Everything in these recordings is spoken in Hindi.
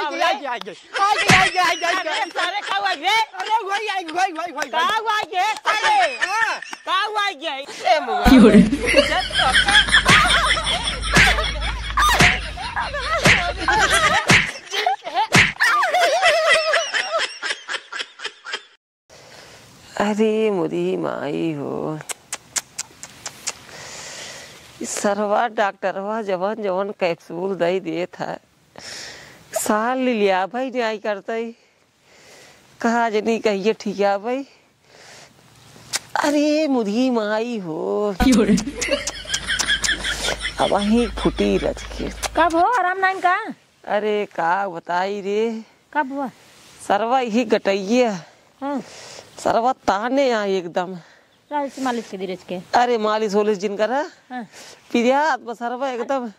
सारे का हुआ रे? अरे वही का हुआ ये सारे? का हुआ ये? ए मुगा क्यों रे? अरे मुरी माई हो सरवा डॉक्टरवा जवन जवन कैप्सूल दई देत है साल लिया भाई न्याय करते कहा जनी कहिए ठीक है भाई। अरे मुरी माई हो अब वही फुटी रच के कब हो आराम नाइन का? अरे का बताई रे कब हुआ? सरवा ही गटइये हाँ। सरवा ताने आई एकदम मालिश के धीरज के। अरे मालिश होलिश जिन करा हाँ। पिरियात बसरवा एकदम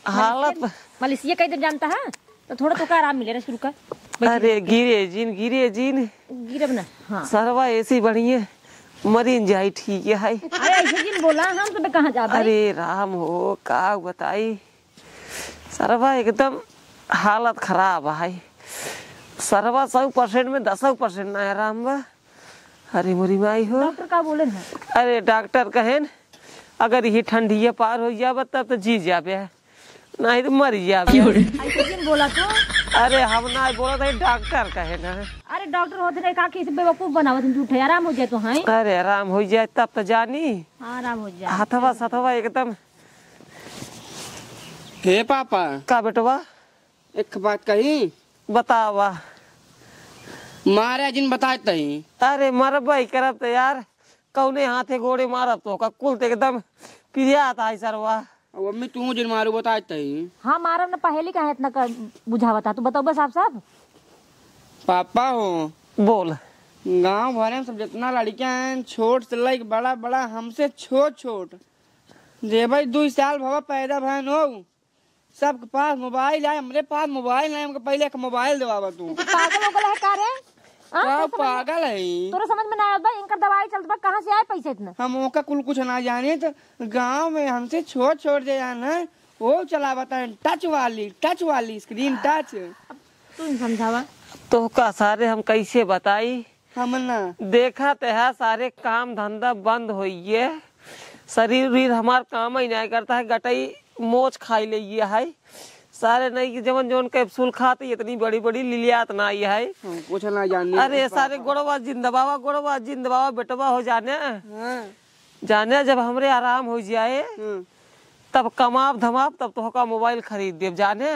हालत मालिश ये कई दिन जानता है तो थोड़ा तो का आराम मिलेगा शुरू का। अरे गिरे जिन गिरब ना। हाँ। सरवा ऐसी बढ़िया मरीन जाई ठीक है। अरे ऐसे जिन बोला हम तो कहाँ जा भाई? अरे राम हो का बताई सरवा एकदम हालत खराब है सरवा 100% में 10% ना आराम बा। अरे मुरी माई हो डॉक्टर का बोले ना? अरे डॉक्टर कहेन अगर ये ठंडिया पार हो जाए तब तो जी जाबे नहीं तो मर जाबे। ऐसे जिन बोला तो? अरे हम ना बोला था डॉक्टर कहे ना। अरे डॉक्टर होते नहीं का किसी बेवकूफ बनावत झूठे आराम हो जाए तो है। अरे आराम हो जाए तब तो जानी आराम हो जाए हाथवा सथवा एकदम। हे पापा का बेटवा एक बात कही बतावा मारे जिन बताते ही। अरे मरबई करब तो यार कौने हाथे गोड़े मारब तो का कुल एकदम पिरियात आई सरवा। मम्मी तू जिन मारू बताते ही। हाँ मारब ना पहले का है इतना बुझावता तू बताओ बस आप सब। पापा हो बोल गांव भरे में सब जितना लड़कियां हैं छोट से लेके बड़ा बड़ा हमसे छोट जे भाई 2 साल भवा पैदा भैन हो सबके पास मोबाइल है हमरे पास मोबाइल नहीं हमको पहले एक मोबाइल देवावा तू। पागल हो गया है का रे? क्या पागल है तोरा समझ में ना आता इनका दवाई चलता कहाँ से आए पैसे इतना? हम ओका कुल कुछ ना जाने तो गांव में हमसे छोट जो जाना वो चला बताए टच वाली स्क्रीन टच। तू समझावा तो का सारे हम कैसे बताई हम ना देखा ते है सारे काम धंधा बंद होइए शरीर हमार काम ही नहीं करता है गटई मोच खाई ले ये है सारे नहीं जवन जवन कैप्सूल खाते इतनी बड़ी बड़ी लिलियात ना ये है कुछ ना जाने। अरे सारे गोड़वा जिंदबावा बेटवा हो जाने जाने जब हमरे आराम हो जाए तब कमाब धमाब तब तो का मोबाइल खरीद दे जाने।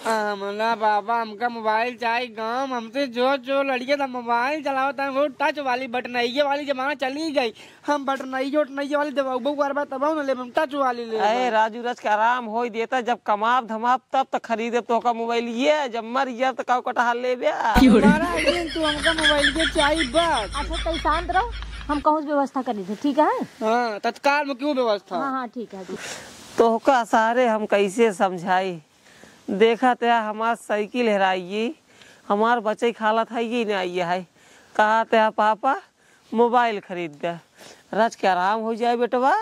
हमला बाबा हमका मोबाइल चाहिए गांव हमसे जो लड़के था मोबाइल चलावता है वो टच वाली बटनइये वाली जमाना चली गई हम बटनइये वाली दबाऊ करबा तब ना ले टच वाली ले। अरे राजू रच के आराम हो देता जब कमाब धमाब तब तो खरीदे तो का मोबाइल ये जब मर गया तो का कटहा ले बे तू हमका मोबाइल के चाहिए बस। अच्छा तो शांत रहो हम कहूँ व्यवस्था कर दी ठीक है। हाँ तत्काल में क्यों व्यवस्था? हाँ ठीक है। तो का सारे हम कैसे समझाई देखा ते हमार साइकिल हेराई हमार बच्चे खालत है ये नहीं है कहा ते पापा मोबाइल खरीद दे रच के आराम हो जाए बेटवा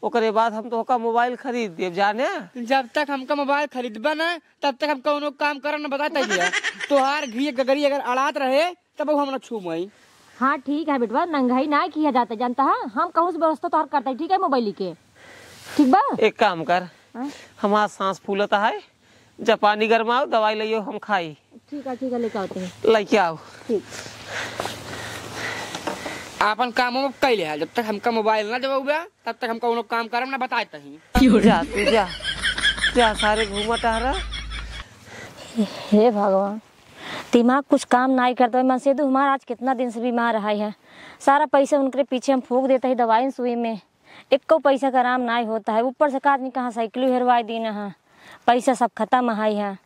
ओकरे बाद हम तो का मोबाइल खरीद दे जाने। जब तक हमका मोबाइल खरीदबा ना तब तक हम कौनो काम करना बताता ही तोहार घी गगरी अगर अड़ात रहे तब हम ना छूमई। हाँ ठीक है बेटवा नंगाई ना किया जाता जानता है हम कहूँ व्यवस्था तो करता है ठीक है मोबाइल के ठीक बा। एक काम कर हमारा सांस फूलता है जब पानी गरमाओ दवाई लियो हम खाई। ठीक है लेके आते हैं लेके आओ। ठीक अपन कामों में कैले है जब तक हमका मोबाइल ना जब तब तक हम कौनो काम करम ना बताता ही। जा तू जा सारे घूमा टहरा। हे भगवान दिमाग कुछ काम नहीं करता मन से तो हमारा आज कितना दिन से बीमार रहा है सारा पैसा उनके पीछे हम फूक देता है दवाई सुई में एक को पैसा का आराम नहीं होता है ऊपर से आदमी कहाँ साइकिल हेरवाई दी ना है पैसा सब खत्म है।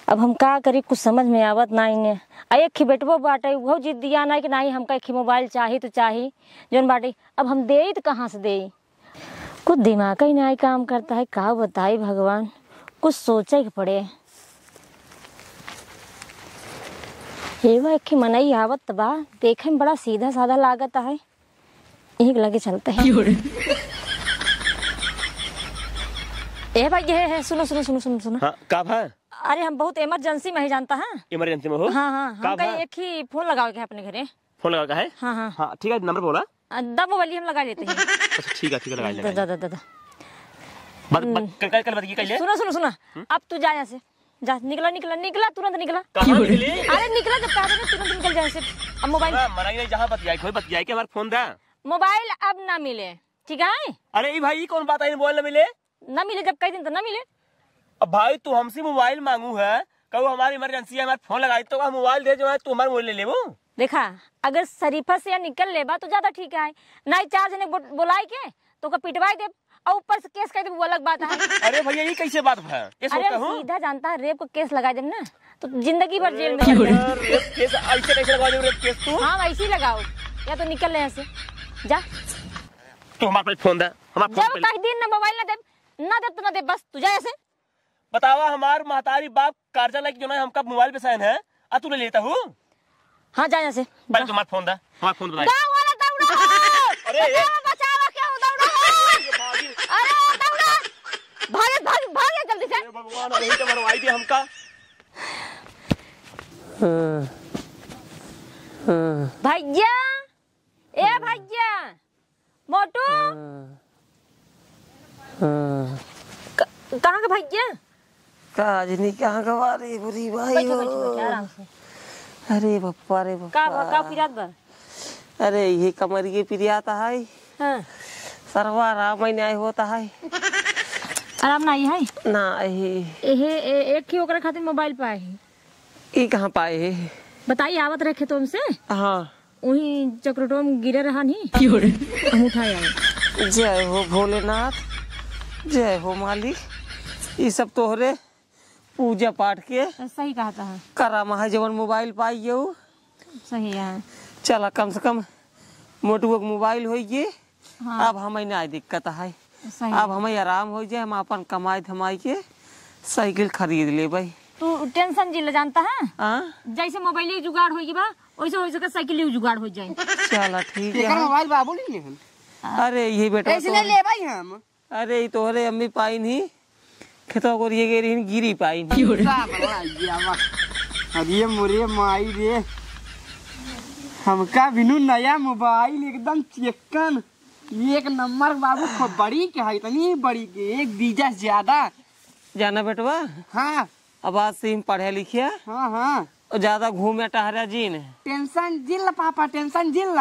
अब हम का करी कुछ समझ में आवत नहीं ने एक ही बेटबो बाटे वो जिद दिया नहीं कि नहीं हमका एक ही मोबाइल चाहिए तो चाहिए जौन बाटे अब हम दे तो कहाँ से दे कुछ दिमाग ही नहीं काम करता है का बताई भगवान कुछ सोचे के पड़े। एक ही मनई आवत बा देखे में बड़ा सीधा साधा लागत है एक लगे चलते हैं। ए भाई ये है सुनो सुनो सुनो सुनो सुनो हाँ, का भाई अरे हम बहुत इमरजेंसी में ही जानता है। इमरजेंसी में हो? हाँ हाँ, हम कब कहीं है? एक ही फोन लगाओ के अपने घरे। फोन लगा का है? हाँ हाँ हाँ ठीक है, नंबर बोला। दब मोबाइल हम लगा लेते हैं। अच्छा ठीक है लगा दा दा दा दा। कल बताइए कल सुनो सुनो सुनो, अब तू जा यहाँ से, जा, निकला निकला निकला, तुरंत निकला। कहाँ निकली? अरे निकला जब कहा था ना, तुरंत निकल जाए से। अब मोबाइल मना नहीं, जहाँ बतियाई कोई बतियाई के हमारा फोन दा। मोबाइल अब ना मिले, ठीक है? अरे भाई कौन बात है, मोबाइल न मिले? ना मिले जब कई दिन तो ना मिले। अब भाई तू हमसे मोबाइल मांगू है, कहो हमारी इमरजेंसी है, हमारा फोन लगाई तो मोबाइल दे, जो है तू हमारा मोबाइल ले ले वो। देखा, अगर शरीफा से निकल लेबा तो ज्यादा ठीक है, नहीं 4 जने बोलाई के तो का पिटवाई दे और ऊपर से केस कर दे, वो अलग बात है। अरे भैया ये कैसे बात है? अरे सीधा जानता है, रेप को केस लगा दे ना तो जिंदगी भर जेल में। रेप केस ऐसे कैसे लगा दे? रेप केस तू? हाँ वैसे ही लगाओ, या तो निकल ले यहाँ से, जा। तू हमारा फोन दे, हमारा जब फोन कहीं दिन ना मोबाइल ना दे तो ना दे, बस तू जा ऐसे। बतावा, हमार महतारी बाप कार्यालय जो ना हमका मोबाइल पे साइन है, तू ले लेता हूँ। हाँ जा यहाँ से। पहले तुम्हारा फोन दे, हमारा फोन बताइए। गाँव वाला दौड़ो। अरे बचावा क्या दौड़ो। अरे दौड़ो, भागे भागे भागे जल्दी से। भगवान वही तो मरवाई दी हमका। भैया, ए भैया, मोटू, कहाँ का भैया? काजनी कहाँ गवा रही बुरी भाई बैठो हो। बैठो बैठो आराम से। अरे बप्पा रे का बप्पा, पिरात बर? अरे ये कमरिए पिरियाता है, हाँ, सरवा राम आए होता है आराम ना आई है ना। एक ही ओकरा खातिर मोबाइल पाए है। ये कहाँ पाए है? बताइए, आवत रखे तो हमसे हाँ, वही चक्रोटो में गिरे रहा नहीं, हम उठाए आए। जय हो भोलेनाथ, जय हो मालिक। ये सब तोहरे पूजा पाठ के सही कहा था। करामा है, जवन मोबाइल पाई हो। सही है। चला कम से कम मोटुआ के मोबाइल हो गए। हाँ। अब हमें ना दिक्कत है, सही अब हमें आराम हो जाए, हम अपन कमाई धमाई के साइकिल खरीद ले भाई। तू टेंशन जिला जानता है, हाँ जैसे मोबाइल जुगाड़ होगी बा वैसे वैसे साइकिल जुगाड़ हो जाए। चला ठीक है। मोबाइल बाबू ले हम। अरे ये बेटा ऐसे ले भाई हम। अरे तोहरे अम्मी पाई नहीं, खेतों को ये गिरी पाई नहीं। अरे मोरे माई रे, हमका बिनु नया मोबाइल एकदम चिकन, एक नंबर बाबू। खूब बड़ी के है, इतनी बड़ी के एक बीजा से ज्यादा। जाना बेटवा, हाँ अब आज से हम पढ़े लिखे हाँ हाँ, और ज्यादा घूमे टहरा जी ने। टेंशन जिल पापा, टेंशन जिल।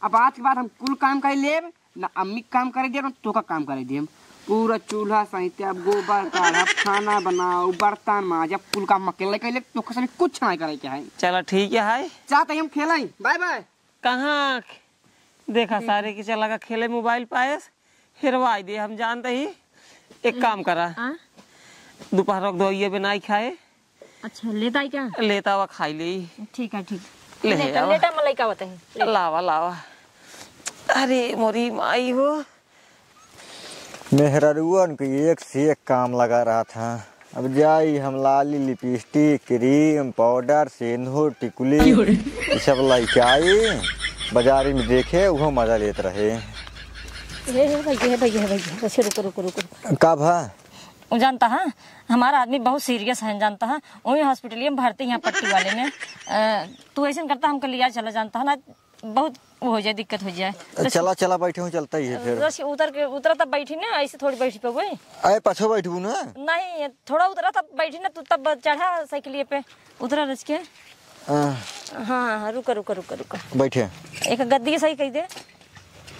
अब आज के बाद हम कुल काम कर लेब ना, अम्मी काम करे दे, तो का काम करे दे। पूरा चूल्हा सहित गोबर काढ़ब, खाना बनाओ, बर्तन मांजब, कुल काम अकेले कर ले, तो कुछ नहीं करे के है। चला ठीक है, चाहते हम खेलें। Bye bye. कहाँ देखा सारे की चला का खेले मोबाइल पायस हिरवाई दे। हम जानते ही एक काम करा, दोपहर को दवाइया बनाई खाए। अच्छा लेता है क्या? लेता हुआ खाई ले। ठीक है ठीक, लेटा मलाई का बताए। लावा लावा। अरे मोरी माई हो, मेहरुअन के एक से एक काम लगा रहा था। अब जाई हम लाली, लिपस्टिक, क्रीम, पाउडर, सिंदूर, टिकुली ये सब लेके आई, बाजारी में देखे वो मजा लेते रहे। रुको रुको। कब है जानता है, हमारा आदमी बहुत सीरियस है, जानता है, वही हॉस्पिटल में भर्ती यहाँ पट्टी वाले में। तू ऐसा करता हमको लिया चला, जानता है ना, बहुत वो हो जाए, दिक्कत हो जाए। चला चला बैठे हूँ, चलता ही है फिर। उतरा तब बैठी ना, ऐसे थोड़ी बैठी पे वही। अरे पछो बैठू ना। नहीं थोड़ा उतरा तब बैठी ना, तू तब चढ़ा साइकिल पे, उतरा रच के। हाँ रुका रुका रुका रुका, बैठे एक गद्दी सही कही दे।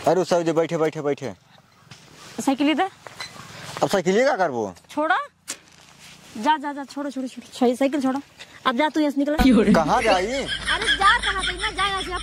अरे सब बैठे बैठे बैठे साइकिल इधर। अब साइकिल का करबो? छोड़ा, जा जा जा, छोड़ो छोड़ो छोड़ो, साइकिल छोड़ा। अब जा तू यहाँ से निकला। कहाँ जाई? अरे जा कहाँ पे ना, जा यहाँ से। अब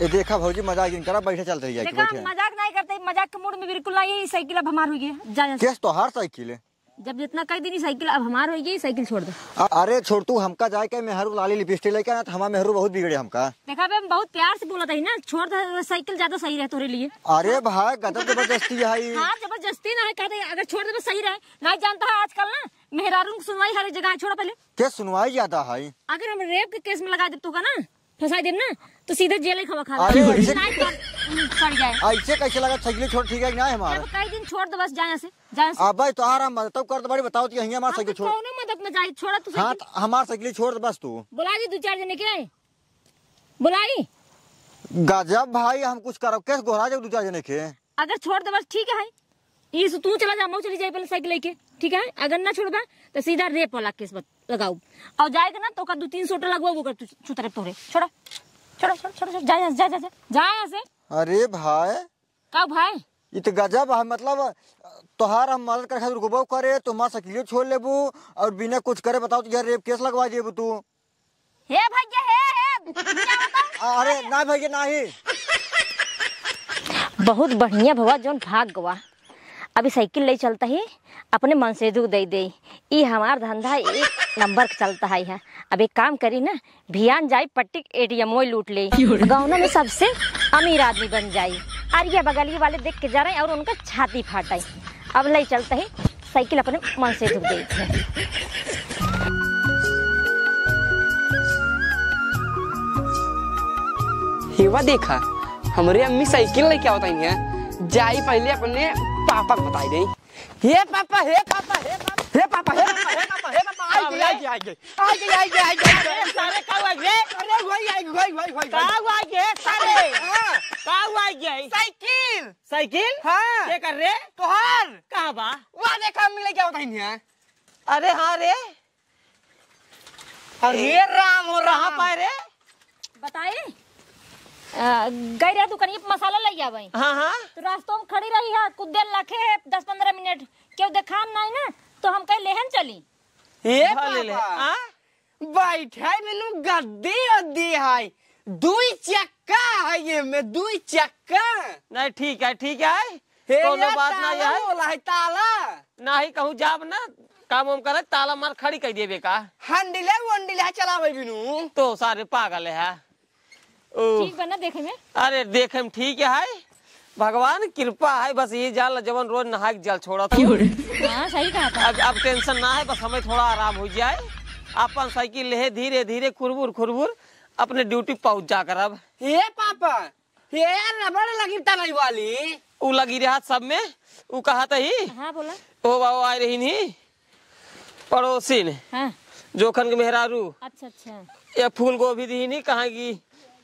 ये देखा भौजी मजाक नहीं करा, बैठे चलते ही देखा, बैठे। मजाक नहीं करते, मजाक के मूड में बिल्कुल नहीं। साइकिल अब हमार हो गई, जा यहाँ से। केस तो हर साइकिल है, जब जितना कह दी साइकिल अब हमार हो गई, साइकिल छोड़ दे। अरे छोड़ तू, हमका जाए के मेहरू लाली लिपस्टिक लेके ना, हमारा मेहरू बहुत बिगड़े हमका। देखा बे, हम बहुत प्यार से बोला था ना, छोड़ दे साइकिल, ज्यादा सही रहे तोरे लिए। अरे भाई गदर जबरदस्ती है। हाँ जबरदस्ती ना है, कहते अगर छोड़ दे सही रहे। नहीं जानता है आजकल ना मेहरारू की सुनवाई हर जगह है, छोड़ा पहले। क्या सुनवाई ज्यादा है? अगर हम रेप के केस में लगा दे तो का ना, फंसा दे ना तो सीधे जेल खवा खा अरे, सड़ जाए। ऐसे कैसे लगा साइकिल छोड़ ठीक है कि ना हमारा? कई दिन छोड़ दो बस जाए से जाए से। अब भाई तो आराम मदद कर दो बड़ी बताओ कि यहीं हमारा साइकिल छोड़। कौन मदद में जाए छोड़ा तू हाँ तो हमारा साइकिल छोड़ दो बस तू। बुला दी 2-4 जने के बुलाई। गजब भाई हम कुछ करो कैसे गोहरा जाओ 2-4 जने के। अगर छोड़ दे बस ठीक है ये तू चला जा, मैं चली जाए पहले साइकिल लेके, ठीक है। अगर ना छोड़बा तो सीधा रेप वाला केस लगाऊ और जाएगा ना तो का 2-3 सोटा लगवाओ वो कर छुतरे तोरे। छोड़ा छोड़ा छोड़ा छोड़ा जा जा जा जा जा ऐसे। अरे भाई का भाई ये तो गजब है, मतलब तोहार हम मदद करे खातिर रुकबो करे तो हमारा साइकिल छोड़ लेबू और बिना कुछ करे बताओ तो यार रेप केस लगवा देबू तू। हे भैया हे अरे ना भैया नहीं। बहुत बढ़िया भवा जोन भाग गवा। अभी साइकिल ले चलता ही अपने मन से दू दे दे। ये हमार धंधा 1 नंबर का चलता है। अब एक काम करी ना भियान जाई पट्टी ATM लूट ले, गाँव में सबसे अमीर आदमी बन जाई। और ये बगलिए वाले देख के जा रहे हैं और उनका छाती फाटाई। अब ले चलता है साइकिल अपने मन से दू दे। हेवा देखा हमारे अम्मी साइकिल लेके आवता है, जाई पहले अपने पापा को बताई दे। हे पापा हे पापा हे पापा हे पापा हे पापा हे पापा हे पापा आई गए सारे का हुआ गे? अरे वही का हुआ गे सारे? का हुआ गे? साइकिल साइकिल हाँ क्या कर रे? तोहार कहाँ बा? वहाँ देखा अम्मी लेके आवता है। अरे हाँ रे, अरे राम हो कहाँ पाए रे? बताए गई रहे दुकान मसाला ले आवे हाँ हाँ तो रास्तों में खड़ी रही है कुछ देर लखे है 10-15 मिनट क्यों देखा नहीं ना तो हम कहीं लेहन चली। हे ले ले पापा हाँ? बैठे मेनू गद्दी अद्दी है, 2 चक्का है ये में 2 चक्का। नहीं ठीक है हे कोनो यार, बात नहीं ताला है। बोला है ताला नहीं कहूँ जाब ना काम वाम करे ताला मार खड़ी कर देवे का हंडिले वंडिले चलावे बिनू। तो सारे पागल है। ओ ठीक बना देखे में। अरे देखे में ठीक है, भगवान कृपा है। बस ये जाल जवन रोज नहा के जल छोड़ा तो हाँ सही कहा था। अब टेंशन ना है, बस हमें थोड़ा आराम हो जाए। अपन साइकिल ले धीरे धीरे खुरबुर अपने ड्यूटी पहुंच जा कर। अब हे पापा हे रबड़ लगी तनाई वाली उ लगी रहा सब में। उ कहा था ही हाँ बोला ओ बाबा आए रही नहीं पड़ोसी ने हाँ जोखन के मेहरारू अच्छा अच्छा ये फूल गोभी दी नहीं कहा की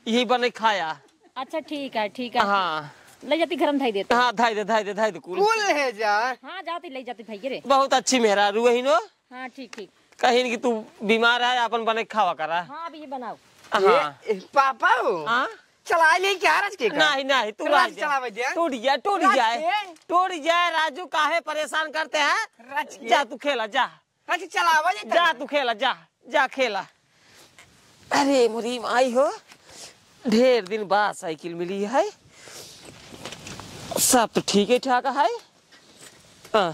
यही बने खाया। अच्छा ठीक है हाँ ले जाती घर में धाई देते। हाँ धाई दे कुल कुल है जा। हाँ जाती ले जाती भाई रे। बहुत अच्छी मेहरारू है नो। हाँ ठीक कहीं कि तू बीमार है अपन बने खावा करा। हाँ अभी ये बनाओ। हाँ पापा हो हाँ चला ले क्या रच के नहीं तू राज चलावे दे। टूट जाए राजू काहे परेशान करते हैं। राज के। जा तू खेला जा चलावा जे जा तू खेला जा खेला। अरे मोरी आई हो ढेर दिन बाद साइकिल मिली है, सब तो ठीक ठाक है। हाँ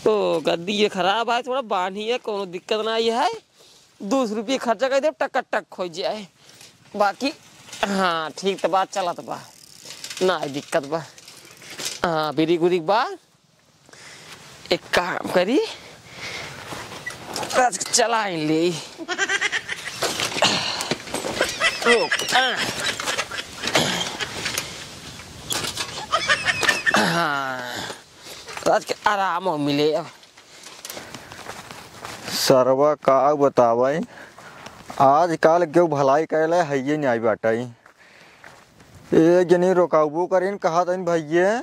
तो गद्दी ये खराब है थोड़ा बांधी है, कोनो दिक्कत ना है। 200 रुपये खर्चा कर दे टक हो जाए बाकी। हाँ ठीक तो बात चला तो बा ना दिक्कत बा। हाँ बिरी गुरी बा एक काम करी चला ले हाँ आज के आराम मिले। अब सरवा का बतावे आजकल क्यों भलाई कैले है ये नहीं बाटाई। एक जनी रोकाबू करीन कहा था भैया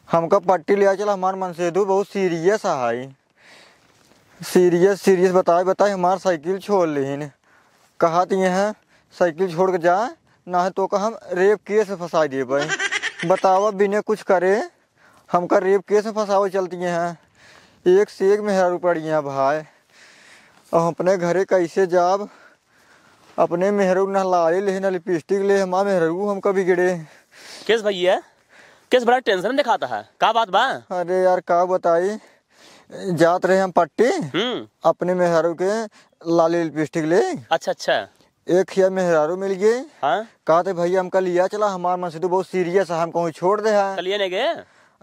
हमका पट्टी लिया चला हमार मन से दो बहुत सीरियस है। सीरियस बताए हमार साइकिल छोड़ लेन कहा तो यहाँ साइकिल छोड़ के जा ना है तो का हम रेप केस में फंसा दिए भाई। बतावा बिना कुछ करे हमका रेप केस में फंसावे चलती हैं। एक से एक मेहरारू पड़ी हैं भाई। और अपने घरे कैसे जाब अपने मेहरू न लाए ले न लिपस्टिक ले हमारे मेहरू हम कभी गिरे। किस भैया किस बड़ा टेंशन दिखाता है का बात बा? अरे यार का बताई जात रहे हम पट्टी अपने मेहरू के लाली लिपस्टिक ले। अच्छा एक खिया मेहरारू मिल गए। हाँ कहते भैया हमका लिया चला हमार मन से तो बहुत सीरियस है हम कहूँ छोड़ दे है। चलिए नहीं गए?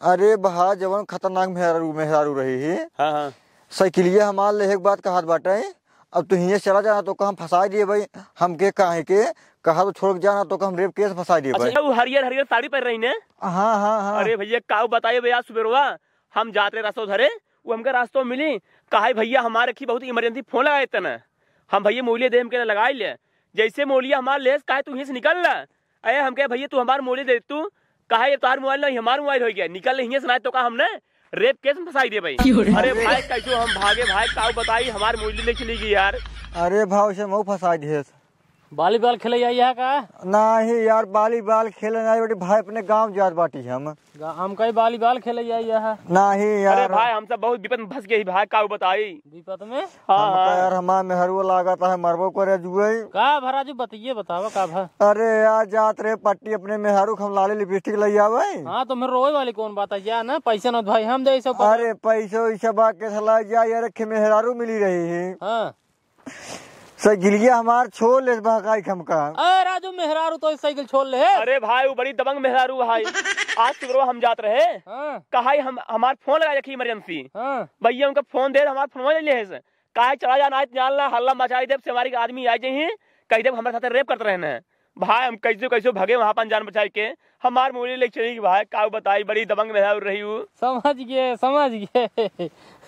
अरे बहा जवन खतरनाक मेहरारू रही है। हाँ साइकिलिया हमार ले एक बात कहत बाटे अब तू हिये चला जाना तो हम फंसा दिए भाई, हमके काहे के कहा तो छोड़ के जाना तो हम रेप केस फंसा दिए भाई। अच्छा वो हरियर हरियर साड़ी पहन रही ने। हाँ हाँ हाँ। अरे भैया का बताइए भैया, सुबेरवा हम जाते रास्तों धरे, वो हमके रास्तों मिली, कहा भैया हमारे रखी बहुत इमरजेंसी फोन लगाए तना, हम भैया मोलिया दे के लगाई ले, जैसे मोलिया हमारे लेस कहे तू यहीं से निकल ला, अरे हम कहे भैया तू हमारे मोलिया दे तू, कहा ये तुम्हारा मोबाइल नहीं हमारा मोबाइल हो गया, निकल यहीं से, तो कहा हमने रेप केस में फंसाई दे भाई। अरे भाई कैसे हम भागे भाई, का बताई हमारे मोबाइल ले चली गई यार। अरे भाव से मऊ फंसा दिए। वॉलीबॉल खेले यहाँ का नहीं यार, वॉलीबॉल खेले नहीं बेटी भाई, अपने गांव जात बाटी हम कहीं वॉलीबॉल खेले यहाँ नहीं यार। अरे भाई हम सब बहुत विपद में फंस गए भाई, का बताई विपत में। हाँ यार हमारा मेहरुआ लागत है मरबो करे जुए का भराजू बताइए, बतावा का भा। अरे यार जात रे पट्टी अपने मेहरू हम लाली लिपस्टिक ले आवे। हाँ तो मेरे रोए वाली कौन बात है या ना, पैसा न भाई हम दे सब। अरे पैसो वैसा बात के सलाह जा यार, मेहरारू मिली रही है। हाँ साइकिलिया हमार छोड़ ले भगाई हमका। अरे राजू मेहरारू तो साइकिल छोड़ ले। अरे भाई वो बड़ी दबंग मेहरारू भाई, आज सुबह हम जाते रहे, हाँ कहा हम हमार फोन लगा रखी इमरजेंसी, हाँ भैया उनका फोन दे, हमारा फोन ले लिए कहा चला जाना जानना हल्ला मचाई देव से हमारी आदमी आ जाए कही देव हमारे साथ रेप करते रहना भाई, हम कैसे कैसे भगे वहाँ पर जान बचाई के, हमारे मोली ले चली भाई, का बताई बड़ी दबंग मेहरारू रही हूँ। समझ गए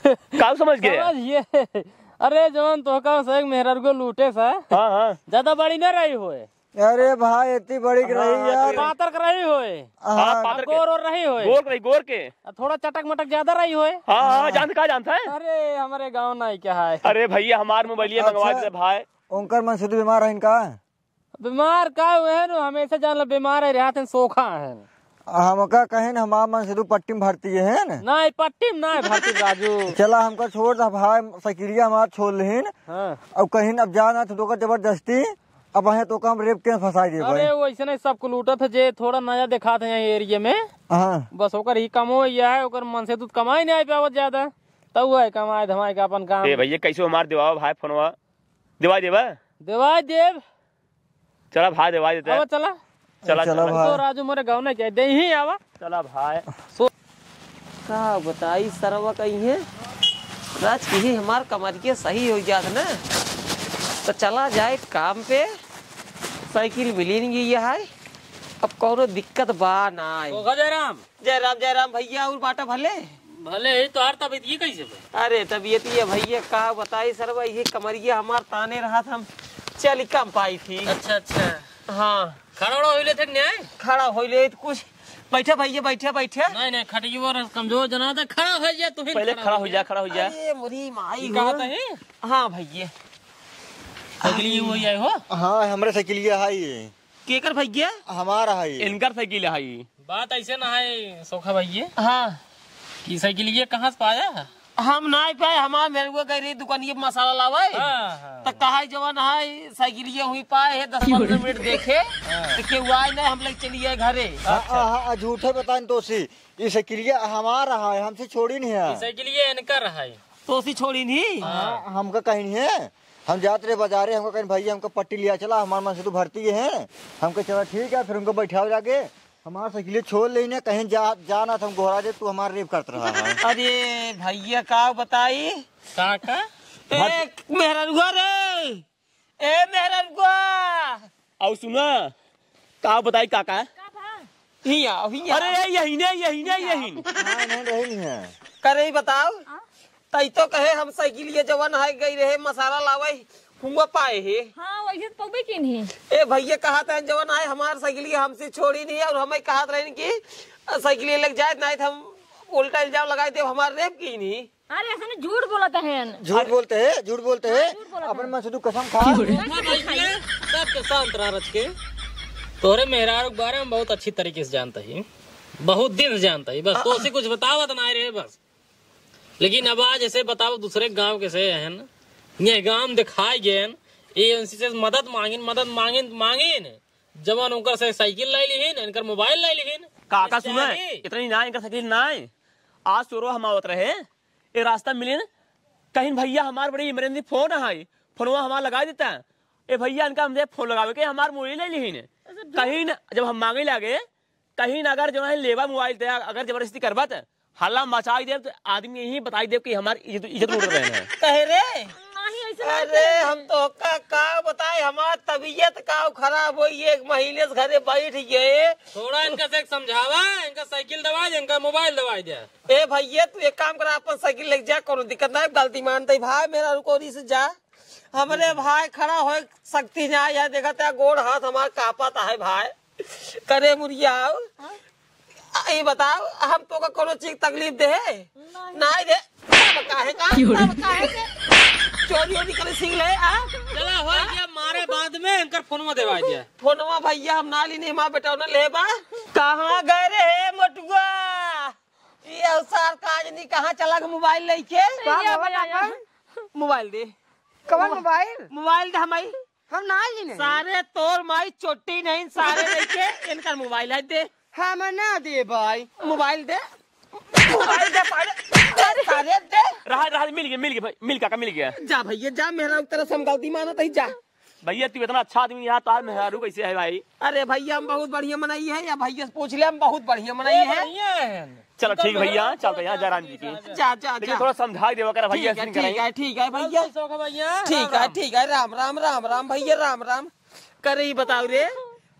का समझ गए। अरे जवान तो का से मेहरारू को लूटे सा। हाँ हाँ ज्यादा बड़ी न रही होए। अरे भाई इतनी बड़ी रही यार, पातर कर रही होए, हाँ पातर गोर और रही होए, गोर के थोड़ा चटक मटक ज्यादा रही होए। हाँ हाँ जानता है। अरे हमारे गाँव नहीं क्या है। अरे भैया हमारे मोबाइल मंगवा दे भाई। उनकर मन शुद्ध बीमार है इनका, बीमार का हुए है ना, हमेशा जान लो बीमार है, रात सोखा है हमका कहे न हमारा मन शुद्ध पट्टी में भरती है न, नहीं पट्टी में नहीं भरती राजू। चला हमका छोड़ दा भाई, साइकिलिया हमारा छोड़ लेन। हाँ। अब कहीं अब जाना तो जबरदस्ती अब वहीं तो हम रेप के फंसा दिए भाई। अरे वैसे नहीं सबको लूटा था, जे थोड़ा नया देखा था यहाँ एरिया में। हाँ बस ओकर ही कमो है, ओकर मन से तू कमाई नहीं पावत ज्यादा, तब वो है कमाए धमाए का अपन काम। भैया कैसे हमारे देवा भाई फोनवा दिवाई देवा देवाई देव, चला भाई दिवाई देते हैं। चला चला चला चला भाई। तो राजू मोरे गाँव नहीं कह दे ही आवा। चला भाई। का बताई सरवा कहीं है राज की हमार कमरिया सही हो जात ना, तो चला जाए काम पे, साइकिल मिली नहीं ये है, अब कौनो दिक्कत बा ना। जय राम भैया और बाटा भले भले तो हर तबियत ये कैसे भाई? अरे तबीयत ये भैया का बताई सरवा, ये कमरिया हमार ताने रहा था, हम चल कम पाई थी। अच्छा हाँ खड़ा हो ले थे न्याय खड़ा हो ले कुछ, बैठा भैया बैठा। नहीं खड़ी वो कमजोर जना था, खड़ा हो जाए तो पहले खड़ा हो जा अरे मुरी माई कहा था ही हाँ भैया अगली वो आई हो। हाँ हमारे साइकिलिया है ये, केकर भैया हमारा है ये। इनकर साइकिल है ये। बात ऐसे ना है सोखा भैया हाँ की साइकिल ये कहाँ से पाया? हम नहीं पाए, हमारे मेरे को कह रही दुकानिए मसाला लावे, तो कहा जवान है साइकिलिया हुई पाए है, 10-15 मिनट देखे देखे हुआ नहीं, हम लोग चलिए घरे। झूठे बताएं तो सी, ये साइकिलिया हमारा है, हमसे छोड़ी नहीं है। साइकिल ये इनकर है तो उसी छोड़ी नहीं। हमका कहीं नहीं है, हम जाते रहे बाजारे, हमको कहीं भैया हमको पट्टी लिया चला, हमारे मन से तो भरती है, हमको चला ठीक है, फिर उनको बैठा जाके हमारा साइकिल छोड़ लेने, कहीं जाना था, हम घोड़ा दे तू हमारा रेप करता रहा है। अरे भैया का बताई काका मेहरगुआ रे, ए मेहरगुआ और सुना का बताई काका हिया हिया। अरे यही नहीं रही नहीं है, करे ही बताओ तई तो कहे हम साइकिल ये जवान है गई रहे मसाला लावे हुआ पाए है। हाँ वैसे तो भी की नहीं। ए भैया कहा था जवान है हमार साइकिल हमसे छोड़ी नहीं है, और हमें कहा था कि साइकिल लग जाए नहीं तो हम उल्टा इल्जाम लगाए थे हमारे रेप की नहीं। अरे ऐसा नहीं, झूठ बोलते हैं, झूठ बोलते हैं अपने मन से तू कसम खा। सब शांत रह रच के, तोरे मेहरारू के बारे में बहुत अच्छी तरीके से जानता ही, बहुत दिन से जानता ही, बस तो उसे कुछ बतावत ना रहे बस। लेकिन अब आज ऐसे बताओ दूसरे गांव के से है न, ये गांव दिखाई गए ये उनसे से मदद मांगिन जवान उनकर से साइकिल लाई लीन, इनकर मोबाइल लाई लीन। काका सुना इतनी ना इनका साइकिल ना आज सुरो हम आवत रहे, ये रास्ता मिले कहीं भैया हमारे बड़ी इमरजेंसी फोन है, फोनवा हमारा लगा देता है, ए भैया इनका हमसे फोन लगावे के हमारे मोबाइल ले लीन, कहीं जब हम मांगे लगे कहीं अगर जो है लेवा मोबाइल दे, अगर जबरदस्ती करवा तो हल्ला मचाई दे, तो आदमी यही बताई दे कि हमारी इज्जत उड़ रहे हैं। कहे रे नहीं ऐसा अरे हमार तबीयत का खराब हुई, 1 महीने से घरे बैठ गए। थोड़ा इनका से समझावा, इनका साइकिल दबा दे, इनका मोबाइल दबा दे। ए भैया तू एक काम कर, अपन साइकिल लेके जा, कोनो दिक्कत नहीं, गलती मानते भाई मेरा, रुकोरी से जा। हमरे भाई खड़ा हो सकती ना, यह देखा था गोड़ हाथ हमार कांपता है भाई, करे मुरिया। ये बताओ हम तो का कोनो चीज तकलीफ दे नहीं दे, चोरी वोरी करे सीख ले। चला हो गया मारे बाद में इनकर फोनवा देवा दिया। फोनवा भैया हम नाली नहीं, माँ बेटा न लेबा। कहाँ गए रे मोटुआ, ये अवसर काज नहीं, कहाँ चला के मोबाइल लेके? मोबाइल दे, कौन मोबाइल? मोबाइल दे हमारी, हम ना जी सारे तोर माई चोटी नहीं, सारे लेके इनका मोबाइल है दे। हम ना दे भाई, मोबाइल दे, मोबाइल दे, सारे दे। रहा मिल गया भाई, मिल गया। जा भैया जा, मेरा तरह से हम गलती माना था, जा भैया तू इतना अच्छा आदमी यहाँ तार मेहरू कैसे है भाई? अरे भैया हम बहुत बढ़िया मनाई है, या भैया से पूछ ले, हम बहुत बढ़िया मनाई है। चलो ठीक भैया, चलते यहाँ जयराम जी की। जा जा लेकिन जा, थोड़ा समझा देवा कर भैया, ठीक है ठीक है भैया, ठीक है, राम राम राम राम भैया, राम राम। करे ही बताओ रे,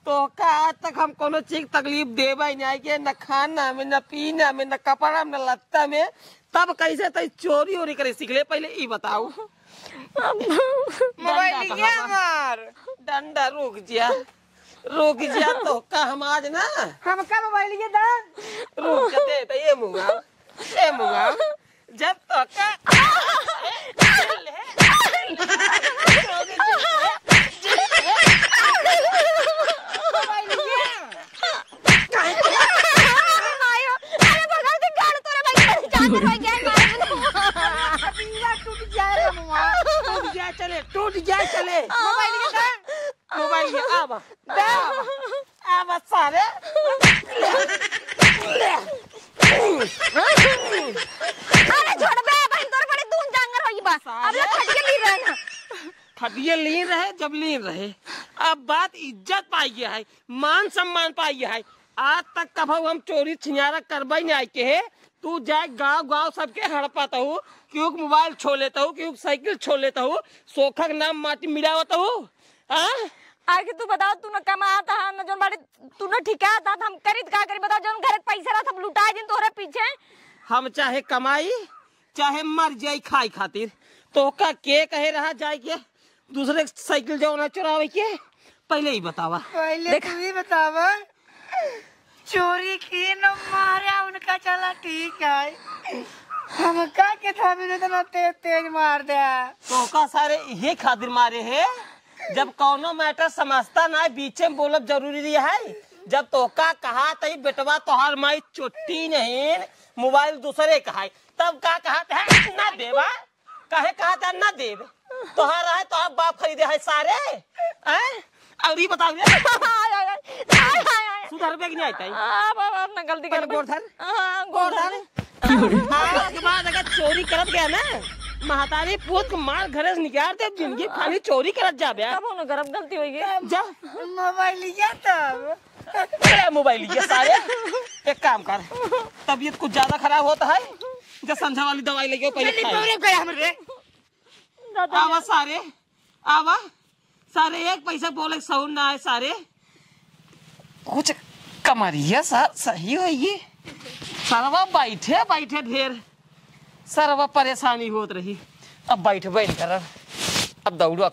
तो का आज तक हम कोनो चीज तकलीफ देवा ही नहीं के, न खाना में, न पीना में, न कपड़ा में, न लत्ता में, तब कैसे तई चोरी वोरी करे सीख ले? पहले ये बताओ। मोबाइल लिया हमार, डंडा रुक जा तो का हम आज ना, हम का मोबाइल लिया था? रुक जा दे, तो ये मुंगा जब तो का टूट जाए चले मोबाइल आवा सारे। अरे छोड़ बे भाई, तोर बड़ी दून जांगर होई बा, अब ले खटिया ली रहे ना, खटिया लीन रहे, जब लीन रहे, अब बात इज्जत पाई गया है, मान सम्मान पाई गया है। आज तक कभी हम चोरी छिनारा करवाई नहीं के है, तू जाए गाँव सबके हड़पाता हूँ, क्यों मोबाइल छो लेता हूँ, क्यों साइकिल छो लेता हूँ, सोखा के नाम माटी मिलावता हूँ। आगे तू बताओ, तू न कमाता है न, जो बाड़ी तू न ठिकाता था, हम करी का करी बताओ, जो घर पैसा रहा सब लुटाए दिन तोरे पीछे। हम चाहे कमाई चाहे मर जाई खाई खातिर, तो का के कहे रहा जाए के दूसरे साइकिल जो ना चुरावे के? पहले ही बतावा, पहले तू ही बतावा। चोरी की न मारा उनका, चला ठीक है, हम का के था भी इतना तेज मार दिया। तो का सारे ये खातिर मारे है, जब कौनो मैटर समझता ना बीचे में बोलब जरूरी है। जब तो का कहा तई बेटवा तोहार माई चोटी नहीं, मोबाइल दूसरे कहा, तब का कहा है ना देवा, कहे कहा था ना देव, तोहार है तो बाप खरीदे है सारे। और ये बताओ सुधर पे नहीं आता है, गलती कर गोरधर के बाद अगर चोरी करत गया ना, महतारी पूत को मार घरे से निकाल दे, जिंदगी खाली चोरी करत जा बे। अब उन्हें गरम गलती हुई है, जा मोबाइल लिया तब, मोबाइल लिया सारे। एक काम कर, तबीयत कुछ ज्यादा खराब होता है, जो समझा वाली दवाई लेके पहले आवा सारे, आवा सारे, एक पैसा बोले सहुन ना है सारे, कुछ कमरिया सही होगी। सरवा बैठे ढेर, सरवा परेशानी होत रही, अब बैठ कर अब दौड़ो।